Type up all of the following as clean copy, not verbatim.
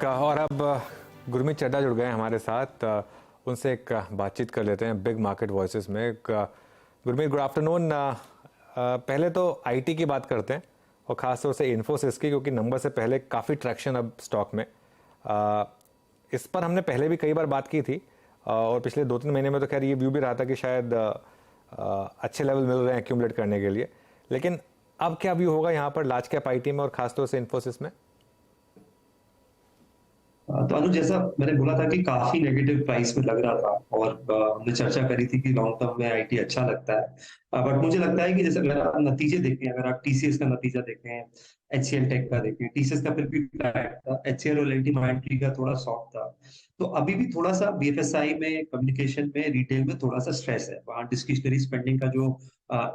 और अब गुरमीत चड्ढा जुड़ गए हैं हमारे साथ। उनसे एक बातचीत कर लेते हैं बिग मार्केट वॉइसेस में। Gurmeet, good afternoon. पहले तो आईटी की बात करते हैं और ख़ासतौर से इन्फोसिस की, क्योंकि नंबर से पहले काफ़ी ट्रैक्शन अब स्टॉक में। इस पर हमने पहले भी कई बार बात की थी और पिछले 2-3 महीने में तो खैर ये व्यू भी रहा था कि शायद अच्छे लेवल मिल रहे हैं एक्यूमुलेट करने के लिए, लेकिन अब क्या व्यू होगा यहाँ पर लार्ज कैप आईटी में और खासतौर से इन्फोसिस में? तो अनुज, जैसा मैंने बोला था कि काफी नेगेटिव प्राइस में लग रहा था और हमने चर्चा करी थी कि लॉन्ग टर्म में आईटी अच्छा लगता है। बट मुझे लगता है कि जैसे अगर आप नतीजे देखें, अगर आप टीसीएस का नतीजा देखें, एचसीएल टेक का देखें, टीसीएस का फिर भी फ्लैट था, एचसीएल और एलटी माइंड्री का थोड़ा सॉफ्ट था। तो अभी भी थोड़ा सा बीएफएसआई में, कम्युनिकेशन में, रिटेल में थोड़ा सा स्ट्रेस है। वहाँ डिस्क्रिशनरी स्पेंडिंग का जो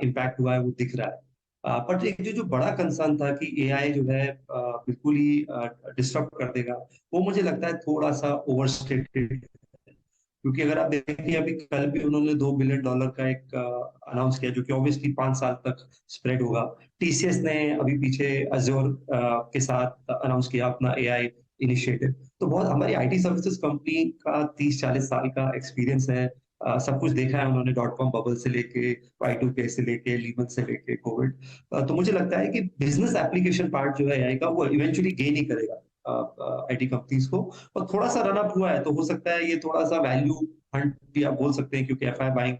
इम्पैक्ट हुआ है वो दिख रहा है। बट एक जो जो बड़ा कंसर्न था कि एआई जो है बिल्कुल ही डिस्टर्ब कर देगा, वो मुझे लगता है थोड़ा सा ओवरस्टेटेड। क्योंकि अगर आप देखिए, अभी कल भी उन्होंने $2 बिलियन का एक अनाउंस किया, जो कि ऑब्वियसली 5 साल तक स्प्रेड होगा। टीसीएस ने अभी पीछे अजोर के साथ अनाउंस किया अपना एआई इनिशिएटिव। तो बहुत हमारी आईटी सर्विसेज कंपनी का 30-40 साल का एक्सपीरियंस है। सब कुछ देखा है उन्होंने, डॉट कॉम बबल से लेके Y2K से लेके लीमन से लेके कोविड। तो मुझे लगता है कि बिजनेस एप्लीकेशन पार्ट जो है एआई का, वो इवेंचुअली गेन ही करेगा आईटी कंपनीज को। और थोड़ा सा रन अप हुआ है, तो हो सकता है ये थोड़ा सा वैल्यू हंट भी आप बोल सकते हैं, क्योंकि एफआई बाइंग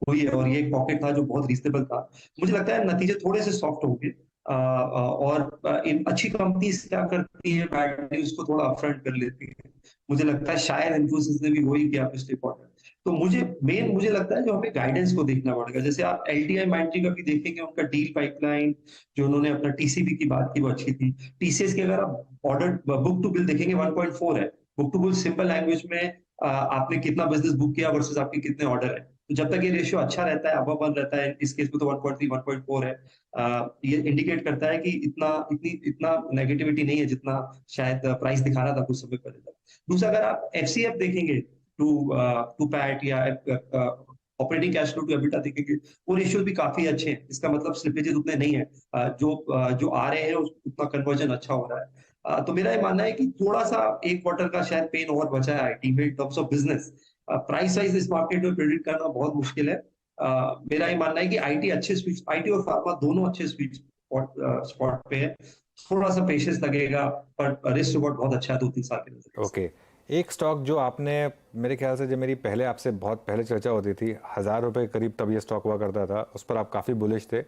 हुई है और ये एक पॉकेट था जो बहुत रीजनेबल था। मुझे लगता है नतीजे थोड़े से सॉफ्ट होंगे। और इन अच्छी कंपनीज क्या करती है, बैड न्यूज को थोड़ा अपफ्रंट कर लेती है। मुझे लगता है शायद इन्फोसिस ने भी वही किया पिछले क्वार्टर। तो मुझे लगता है जो हमें गाइडेंस को देखना पड़ेगा। जैसे आप एलटीआई माइंड्री का भी देखेंगे, उनका डील पाइपलाइन, जो उन्होंने अपना टीसीबी की बात की, वो अच्छी थी। टीसीएस की अगर आप ऑर्डर बुक टू बिल देखेंगे, 1.4 है। Book to bill simple language में आपने कितना बिजनेस बुक किया वर्सेस आपके कितने ऑर्डर है। तो जब तक ये रेशियो अच्छा रहता है, अबव 1 रहता है, इस केस में तो 1.3 1.4 है। ये इंडिकेट करता है कि इतना नेगेटिविटी नहीं है जितना शायद प्राइस दिखा रहा था कुछ समय पहले तक। दूसरा, अगर आप एफसीएफ देखेंगे, टू टू पैट या operating cash flow to EBITDA देखेंगे, वो रेशियो भी काफी अच्छे हैं। इसका मतलब स्लिपेजेस उतने नहीं है। जो आ रहे हैं उतना कन्वर्जन अच्छा हो रहा है। तो मेरा ये मानना है कि थोड़ा सा एक क्वार्टर का शायद पेन और बचा है आईटी में in terms of business. Price wise इस मार्केट में प्रेडिक्ट करना बहुत मुश्किल है। मेरा ये मानना है कि आईटी और फार्मा दोनों अच्छे स्वीट स्पॉट पे है। थोड़ा सा पेशेंस लगेगा, पर रिस्क रिवॉर्ड बहुत अच्छा है 2-3 साल के नजरिए से। ओके, एक स्टॉक जो आपने, मेरे ख्याल से जब मेरी पहले आपसे बहुत पहले चर्चा होती थी, 1000 रुपये करीब तब ये स्टॉक हुआ करता था, उस पर आप काफ़ी बुलिश थे,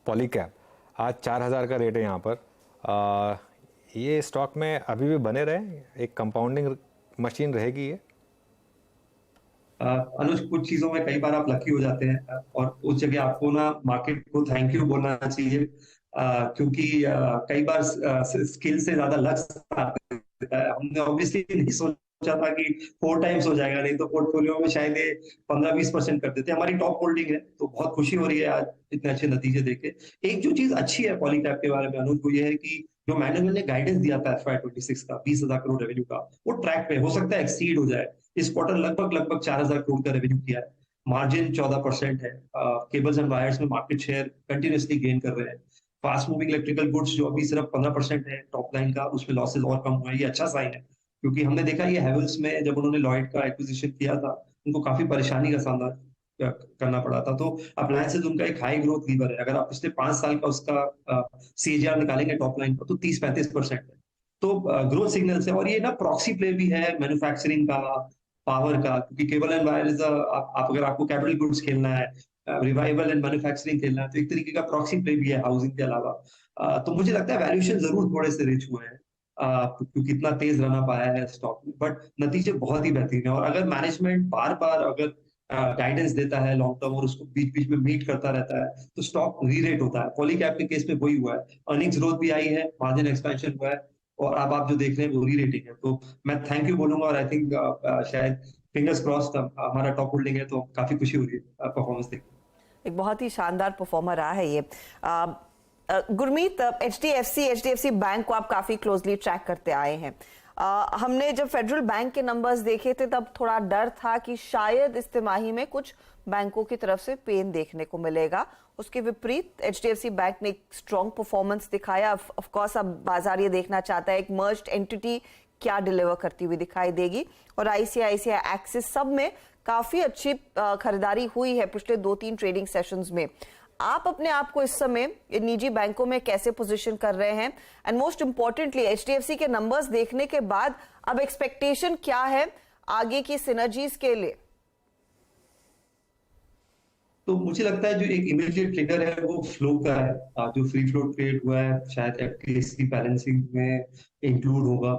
पॉलीकैब। आज 4000 का रेट है यहाँ पर। ये स्टॉक में अभी भी बने रहे, एक कंपाउंडिंग मशीन रहेगी ये? अनुज, कुछ चीजों में कई बार आप लकी हो जाते हैं, और उस जगह आपको ना मार्केट को थैंक यू बोलना चाहिए। क्योंकि कई बार स्किल से ज्यादा लक हमने ऑब्वियसली नहीं सोचा था कि 4 टाइम्स हो जाएगा, नहीं तो पोर्टफोलियो में शायद ये 15-20% कर देते। हमारी टॉप होल्डिंग है, तो बहुत खुशी हो रही है आज इतने अच्छे नतीजे देके। एक जो चीज अच्छी है पॉलीकैब के बारे में अनुज, वो ये है कि जो मैनेजमेंट ने गाइडेंस दिया था FY26 का 20,000 करोड़ रेवेन्यू का, वो ट्रैक पे हो सकता है एक्सीड हो जाए। इस क्वार्टर लगभग 4,000 करोड़ का रेवेन्यू किया है। मार्जिन 14% है। केबल्स एंड वायर्स में मार्केट शेयर कंटिन्यूसली गेन कर रहे हैं। फास्ट मूविंग इलेक्ट्रिकल गुड्स जो अभी सिर्फ 15% है टॉप लाइन का, उसमें लॉसेस और कम हुए हैं। ये अच्छा साइन है, क्योंकि हमने देखा ये हेवल्स में जब उन्होंने लॉयड का एक्विजिशन किया था, उनको काफी परेशानी का सामना करना पड़ा था। तो अप्लायंसेज उनका एक हाई ग्रोथ लीवर है। अगर आप पिछले 5 साल का उसका सीएजीआर निकालेंगे टॉप लाइन का, तो 30-35% है। तो ग्रोथ सिग्नल्स है, और ये ना प्रॉक्सी प्ले भी है मैन्युफैक्चरिंग का, पावर का। क्योंकि केबल एंड वायर इज आप अगर आपको कैपिटल गुड्स खेलना है, रिवाइवल एंड मैन्युफैक्चरिंग खेलना है, तो एक तरीके का प्रॉक्सी प्ले भी है हाउसिंग के अलावा। तो मुझे लगता है वैल्यूएशन जरूर थोड़े से रिच हुए हैं, क्योंकि इतना तेज रन अप आया है स्टॉक में, बट नतीजे बहुत ही बेहतरीन है। और अगर मैनेजमेंट बार बार अगर गाइडेंस देता है लॉन्ग टर्म, और उसको बीच बीच में मीट करता रहता है, तो स्टॉक री रेट होता है। पॉलीकैब के केस में वही हुआ है। अर्निंग्स ग्रोथ भी आई है, मार्जिन एक्सपेंशन हुआ है, और अब आप जो देख रहे हैं वो री रेटिंग है। तो मैं थैंक यू बोलूंगा, और आई थिंक शायद फिंगर्स क्रॉस्ड हमारा टॉप होल्डिंग है, तो काफी खुशी हो रही है परफॉर्मेंस देख के। एक बहुत ही शानदार परफॉर्मर रहा है ये। गुरमीत, एचडीएफसी बैंक को आप काफी क्लोजली ट्रैक करते आए हैं। हमने जब फेडरल बैंक के नंबर्स देखे थे, तब थोड़ा डर था कि शायद इस तिमाही में कुछ बैंकों की तरफ से पेन देखने को मिलेगा। उसके विपरीत एचडीएफसी बैंक ने एक स्ट्रॉन्ग परफॉर्मेंस दिखाया। ऑफ कोर्स अब बाजार ये देखना चाहता है एक मर्ज्ड एंटिटी क्या डिलीवर करती हुई दिखाई देगी। और आईसीआईसीआई एक्सिस सब में काफी अच्छी खरीदारी हुई है पिछले 2-3 ट्रेडिंग सेशंस में। आप अपने आप को इस समय निजी बैंकों में कैसे पोजीशन कर रहे हैं, एंड मोस्ट इंपॉर्टेंटली एचडीएफसी के नंबर्स देखने के बाद अब एक्सपेक्टेशन क्या है आगे की सिनर्जीज के लिए? तो मुझे लगता है जो एक इमीडिएट ट्रिगर है वो फ्लो का है। जो फ्री फ्लोट क्रिएट हुआ है शायद एफटीएससी बैलेंसिंग में इंक्लूड होगा,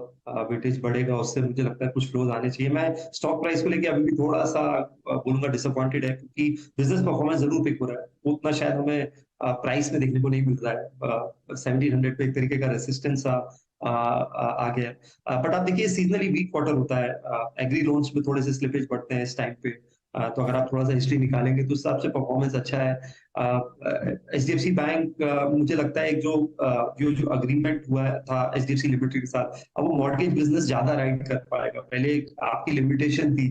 वेटेज बढ़ेगा, उससे मुझे लगता है कुछ फ्लोज आने चाहिए। मैं स्टॉक प्राइस को लेके अभी भी थोड़ा सा बोलूंगा डिसअपॉइंटेड है, क्योंकि बिजनेस परफॉर्मेंस जरूर पिक हो रहा है, उतना शायद हमें प्राइस में देखने को नहीं मिल रहा है। 1700 पे एक तरीके का रेसिस्टेंस आ गया। बट आप देखिए सीजनली वीक क्वार्टर होता है, एग्री लोन्स में थोड़े से स्लिपेज बढ़ते हैं इस टाइम पे। तो अगर आप थोड़ा सा हिस्ट्री निकालेंगे तो उस हिसाब से परफॉर्मेंस अच्छा है। एचडीएफसी बैंक मुझे लगता है जो अग्रीमेंट हुआ था एचडीएफसी लिमिटेड के साथ, अब वो मॉर्गेज बिजनेस ज्यादा राइड कर पाएगा। पहले आपकी लिमिटेशन थी,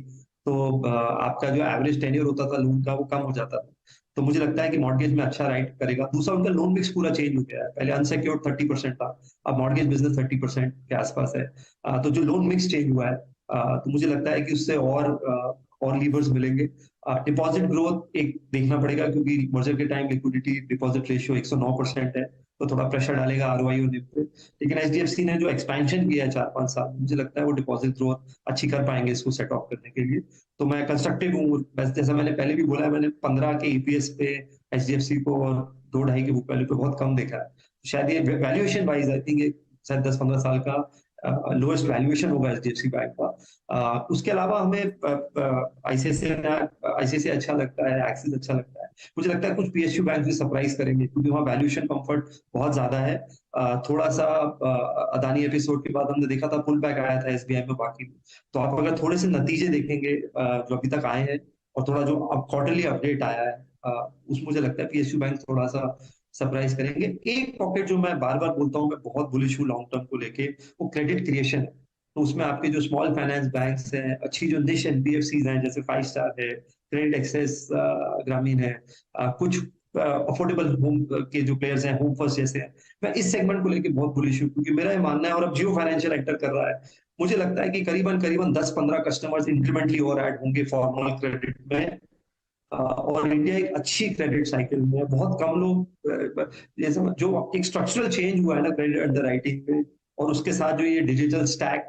तो आपका जो एवरेज टेन्योर होता था लोन का वो कम हो जाता था। तो मुझे लगता है कि मॉर्गेज में अच्छा राइड करेगा। दूसरा उनका लोन मिक्स पूरा चेंज हो गया है, पहले अनसिक्योर्ड 30% था, अब मॉर्गेज बिजनेस 30% के आसपास है। तो जो लोन मिक्स चेंज हुआ है, तो मुझे लगता है कि उससे और लीवर्स मिलेंगे। डिपॉजिट ग्रोथ एक देखना पड़ेगा, क्योंकि मर्जर के टाइम लिक्विडिटी डिपॉजिट रेशियो 109% है, तो थोड़ा प्रेशर डालेगा आरओआई और निप पे। लेकिन एचडीएफसी ने जो एक्सपेंशन किया है 4-5 साल, मुझे लगता है वो डिपॉजिट ग्रोथ अच्छी कर पाएंगे इसको सेट ऑफ करने के लिए। तो मैं कंस्ट्रक्टिव हूँ, जैसा मैंने पहले भी बोला है, मैंने 15 के ईपीएस पे एचडीएफसी को और 2-2.5 के बुक वैल्यू पे बहुत कम देखा है। शायद ये वैल्यूएशन वाइज आई थिंक शायद 10-15 साल का लोएस्ट वैल्यूएशन होगा एचडीएफसी बैंक का। उसके अलावा हमें आईसीआईसीआई अच्छा लगता है, एक्सिस अच्छा लगता है। मुझे लगता है कुछ पीएसयू बैंक भी सरप्राइज करेंगे, क्योंकि वहाँ वैल्यूएशन कंफर्ट बहुत ज्यादा है। थोड़ा सा अदानी एपिसोड के बाद हमने देखा था पुल बैक आया था एसबीआई में बाकी में। तो आप अगर थोड़े से नतीजे देखेंगे जो अभी तक आए हैं, और थोड़ा जो अब क्वार्टरली अपडेट आया है, उस मुझे लगता है पीएसयू बैंक थोड़ा सा सरप्राइज करेंगे। एक पॉकेट जो मैं बार बार बोलता हूँ, मैं बहुत बुलिश हूँ लॉन्ग टर्म को लेके, वो क्रेडिट क्रिएशन है। तो उसमें आपके जो स्मॉल फाइनेंस बैंक्स हैं, अच्छी जो निश एनबीएफसीज हैं जैसे 5 स्टार है, क्रेडिट एक्सेस ग्रामीण है, कुछ अफोर्डेबल होम के जो प्लेयर्स हैं होम फर्स्ट जैसे हैं, मैं इस सेगमेंट को लेके बहुत बुलिश हूँ, क्योंकि मेरा ये मानना है, और अब जियो फाइनेंशियल एंटर कर रहा है, मुझे लगता है कि करीबन 10-15 कस्टमर्स इंक्रीमेंटली और ऐड होंगे फॉर्मल क्रेडिट में। और इंडिया एक अच्छी क्रेडिट साइकिल में है। बहुत कम लोग जैसे जो एक स्ट्रक्चरल चेंज हुआ है ना क्रेडिट अंडरराइटिंग में, और उसके साथ जो ये डिजिटल स्टैक